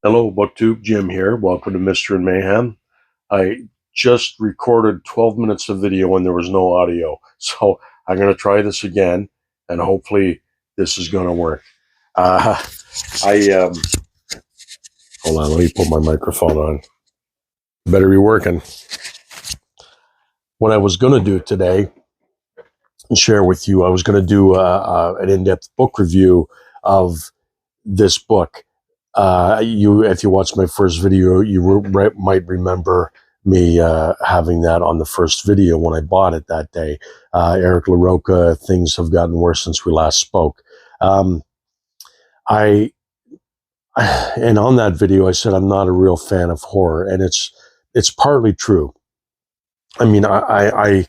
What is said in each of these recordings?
Hello, BookTube. Jim here. Welcome to Mystery and Mayhem. I just recorded 12 minutes of video when there was no audio, so I'm going to try this again, and hopefully this is going to work. Hold on, let me put my microphone on. Better be working. What I was going to do today and share with you, I was going to do an in-depth book review of this book. If you watched my first video, you might remember me having that on the first video when I bought it that day. Eric LaRocca, Things Have Gotten Worse Since We Last Spoke. And on that video, I said I'm not a real fan of horror, and it's partly true. I mean, I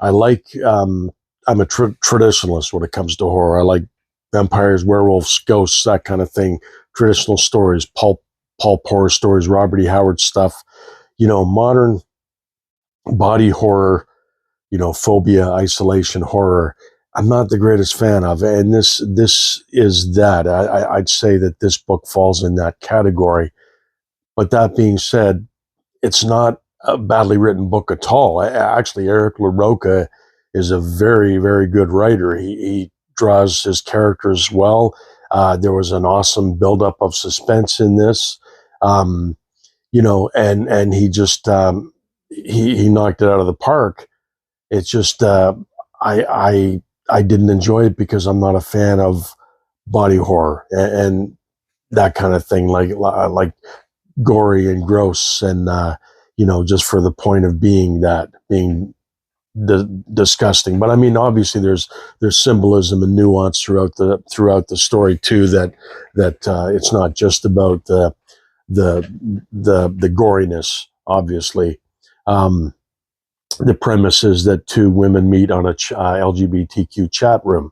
like I'm a traditionalist when it comes to horror. I like vampires, werewolves, ghosts, that kind of thing. Traditional stories, pulp horror stories, Robert E. Howard stuff. Modern body horror, phobia, isolation horror, I'm not the greatest fan of. And this is that. I'd say that this book falls in that category. But that being said, it's not a badly written book at all. Actually, Eric LaRocca is a very, very good writer. He draws his characters well. There was an awesome buildup of suspense in this, and he just he knocked it out of the park. It's just I didn't enjoy it because I'm not a fan of body horror and that kind of thing, like gory and gross, and just for the point of being disgusting. But I mean, obviously there's symbolism and nuance throughout the story too, that it's not just about the goriness. Obviously, the premise is that two women meet on a LGBTQ chat room,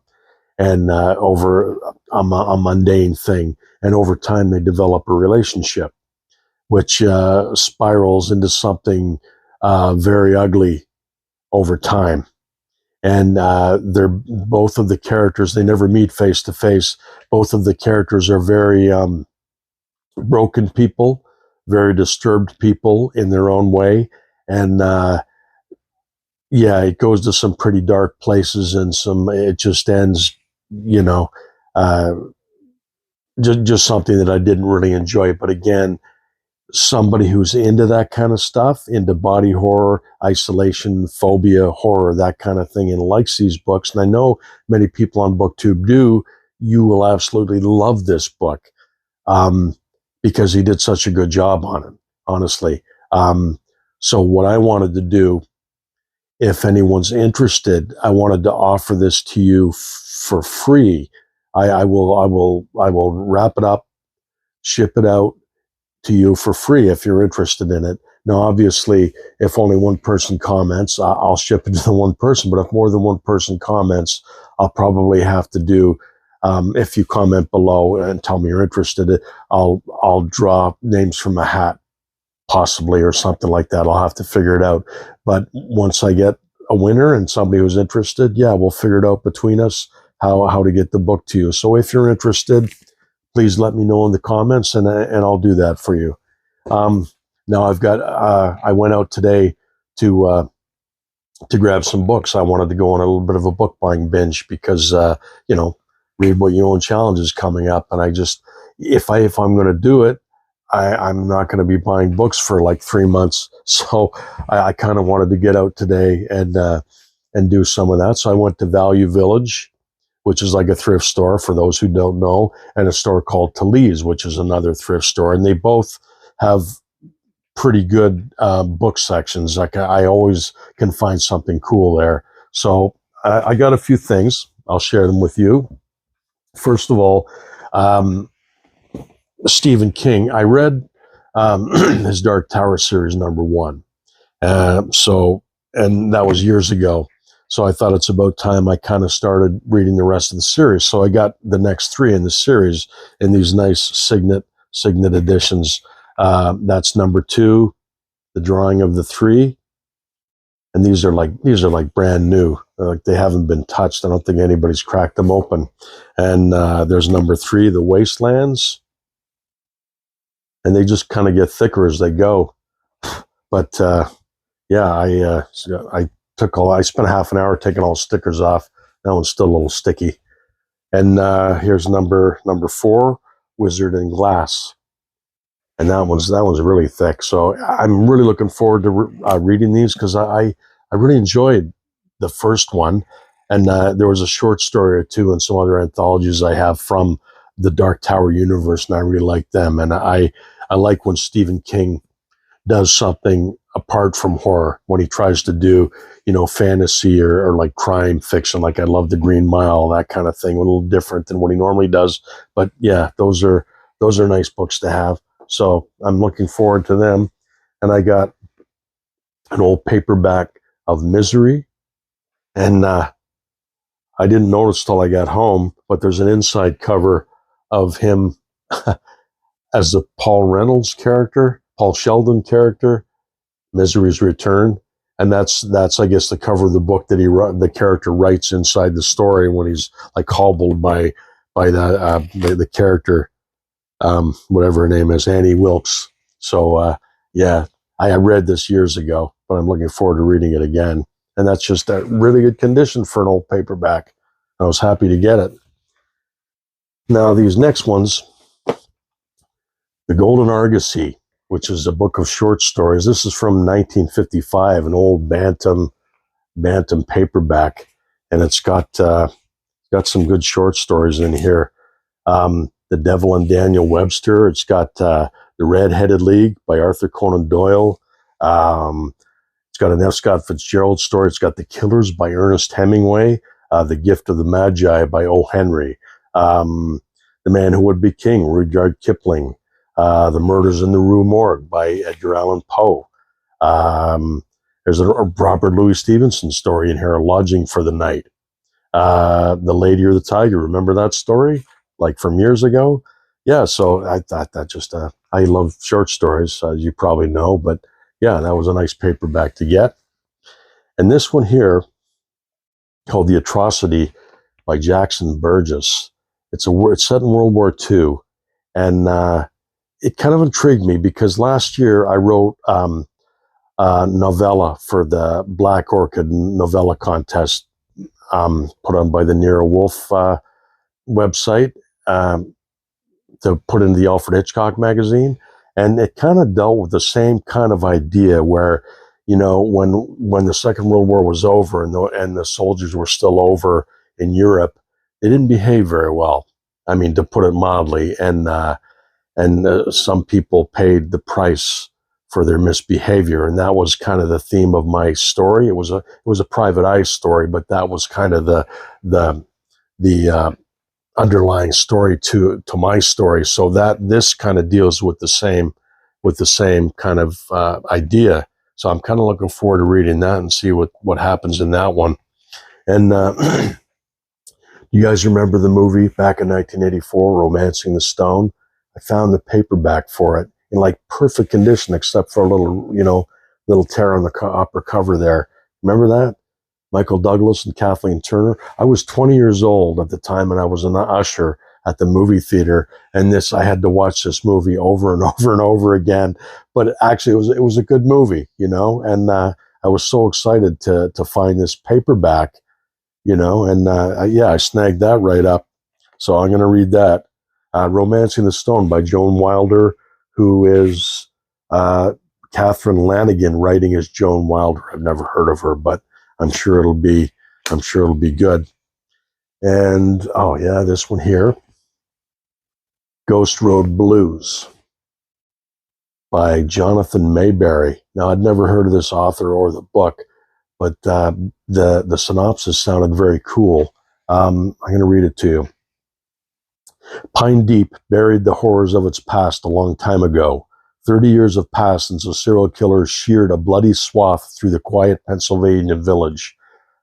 and over a mundane thing, and over time they develop a relationship, which spirals into something very ugly over time. And they're both of the characters, they never meet face to face. Both of the characters are very broken people, very disturbed people in their own way. And it goes to some pretty dark places, and it just ends, just something that I didn't really enjoy. But again, somebody who's into that kind of stuff, into body horror, isolation, phobia, horror, that kind of thing, and likes these books, and I know many people on BookTube do, you will absolutely love this book, because he did such a good job on it, honestly. So what I wanted to do, if anyone's interested, I wanted to offer this to you for free. I will wrap it up, ship it out to you for free if you're interested in it. Now, obviously, if only one person comments, I'll ship it to the one person. But if more than one person comments, I'll probably have to do, if you comment below and tell me you're interested, I'll draw names from a hat, possibly, or something like that. I'll have to figure it out. But once I get a winner and somebody who's interested, we'll figure it out between us how to get the book to you. So if you're interested, please let me know in the comments, and I'll do that for you. Now I've got, I went out today to grab some books. I wanted to go on a little bit of a book buying binge because, Read What You Own challenge is coming up. And I just, if I'm going to do it, I'm not going to be buying books for like 3 months. So I kind of wanted to get out today and do some of that. So I went to Value Village, which is like a thrift store for those who don't know, and a store called Talese, which is another thrift store. And they both have pretty good book sections. Like I always can find something cool there. So I got a few things. I'll share them with you. First of all, Stephen King. I read his Dark Tower series #1. And that was years ago. So I thought it's about time I kind of started reading the rest of the series. So I got the next 3 in the series in these nice signet editions. That's #2, The Drawing of the Three. And these are like brand new. Like they haven't been touched. I don't think anybody's cracked them open. And there's #3, The Wastelands. and they just kind of get thicker as they go. But yeah, I spent half an hour taking all the stickers off. That one's still a little sticky. And here's number 4, Wizard in Glass, and that one's really thick. So I'm really looking forward to reading these, because I really enjoyed the first one, and there was a short story or two and some other anthologies I have from the Dark Tower universe, and I really like them. And I like when Stephen King does something apart from horror, when he tries to do, fantasy or like crime fiction. Like I love The Green Mile, that kind of thing, a little different than what he normally does. But yeah, those are nice books to have. So I'm looking forward to them. And I got an old paperback of Misery, and I didn't notice till I got home, but there's an inside cover of him as the Paul Sheldon character, Misery's Return, and that's I guess the cover of the book that the character writes inside the story when he's like hobbled by the character, whatever her name is, Annie Wilkes. So yeah, I read this years ago, but I'm looking forward to reading it again, and that's just a really good condition for an old paperback. I was happy to get it. Now these next ones, The Golden Argosy, which is a book of short stories. This is from 1955, an old Bantam paperback, and it's got some good short stories in here. The Devil and Daniel Webster. It's got The Red-Headed League by Arthur Conan Doyle. It's got an F. Scott Fitzgerald story. It's got The Killers by Ernest Hemingway. The Gift of the Magi by O. Henry. The Man Who Would Be King, Rudyard Kipling. The Murders in the Rue Morgue by Edgar Allan Poe. There's a Robert Louis Stevenson story in here, Lodging for the Night. The Lady or the Tiger, remember that story? Like from years ago? Yeah, so I thought that just, I love short stories, as you probably know, but yeah, that was a nice paperback to get. And this one here, called The Atrocity by Jackson Burgess. It's set in World War II, and it kind of intrigued me because last year I wrote a novella for the Black Orchid Novella Contest, put on by the Nero Wolf website, to put in the Alfred Hitchcock magazine. And it kind of dealt with the same kind of idea where, when the Second World War was over and the soldiers were still over in Europe, they didn't behave very well. I mean, to put it mildly. And some people paid the price for their misbehavior, and that was kind of the theme of my story. It was a private eye story, but that was kind of the underlying story to my story. So that this kind of deals with the same kind of idea. So I'm kind of looking forward to reading that and see what happens in that one. And you guys remember the movie back in 1984, Romancing the Stone? I found the paperback for it in like perfect condition, except for a little tear on the upper cover there. Remember that? Michael Douglas and Kathleen Turner. I was 20 years old at the time, and I was an usher at the movie theater. And I had to watch this movie over and over and over again. But actually, it was a good movie, And I was so excited to find this paperback, And I snagged that right up. So I'm going to read that. Romancing the Stone by Joan Wilder, who is Catherine Lanigan writing as Joan Wilder. I've never heard of her, but I'm sure it'll be good. And oh yeah, this one here, Ghost Road Blues by Jonathan Mayberry. Now, I'd never heard of this author or the book, but the synopsis sounded very cool. I'm going to read it to you. Pine Deep buried the horrors of its past a long time ago. 30 years have passed since a serial killer sheared a bloody swath through the quiet Pennsylvania village.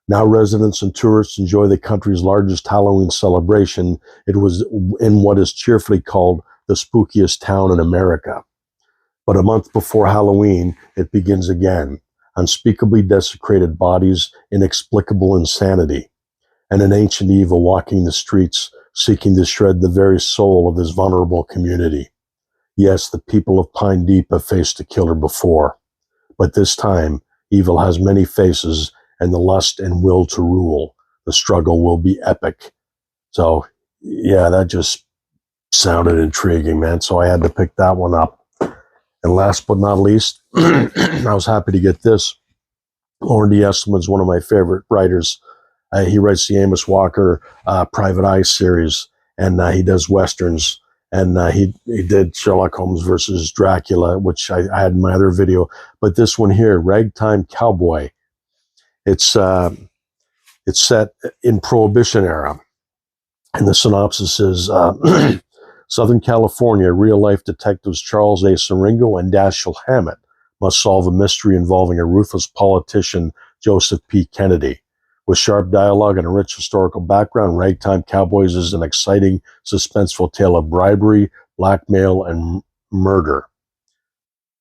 Now residents and tourists enjoy the country's largest Halloween celebration. It was in what is cheerfully called the spookiest town in America. But a month before Halloween, it begins again. Unspeakably desecrated bodies, inexplicable insanity, and an ancient evil walking the streets, seeking to shred the very soul of this vulnerable community. Yes, the people of Pine Deep have faced a killer before, but this time evil has many faces, and the lust and will to rule. The struggle will be epic. So, yeah, that just sounded intriguing, man. So I had to pick that one up. And last but not least, I was happy to get this. Lauren D. Estleman's one of my favorite writers. He writes the Amos Walker Private Eye series, and he does westerns. And he did Sherlock Holmes versus Dracula, which I had in my other video. But this one here, Ragtime Cowboy, it's set in Prohibition era. And the synopsis is Southern California, real-life detectives Charles A. Siringo and Dashiell Hammett must solve a mystery involving a ruthless politician, Joseph P. Kennedy. With sharp dialogue and a rich historical background, Ragtime Cowboys is an exciting, suspenseful tale of bribery, blackmail, and murder.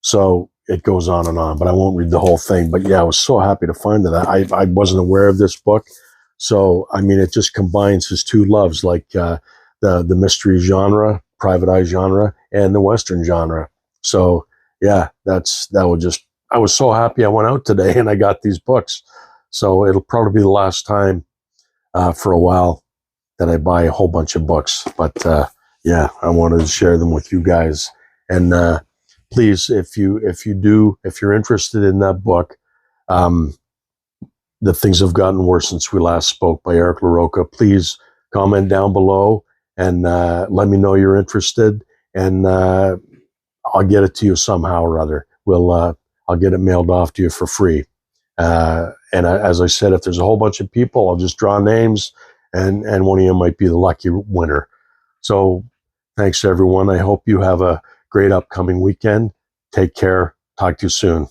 So it goes on, but I won't read the whole thing. But yeah, I was so happy to find that. I wasn't aware of this book. So, I mean, it just combines his two loves, like the mystery genre, private eye genre, and the Western genre. So, yeah, I was so happy I went out today and I got these books. So it'll probably be the last time for a while that I buy a whole bunch of books. But yeah, I wanted to share them with you guys. And please, if you're interested in that book, The Things Have Gotten Worse Since We Last Spoke by Eric LaRocca, please comment down below and let me know you're interested, and I'll get it to you somehow or other. I'll get it mailed off to you for free. As I said, if there's a whole bunch of people, I'll just draw names, and one of you might be the lucky winner. So thanks, everyone. I hope you have a great upcoming weekend. Take care. Talk to you soon.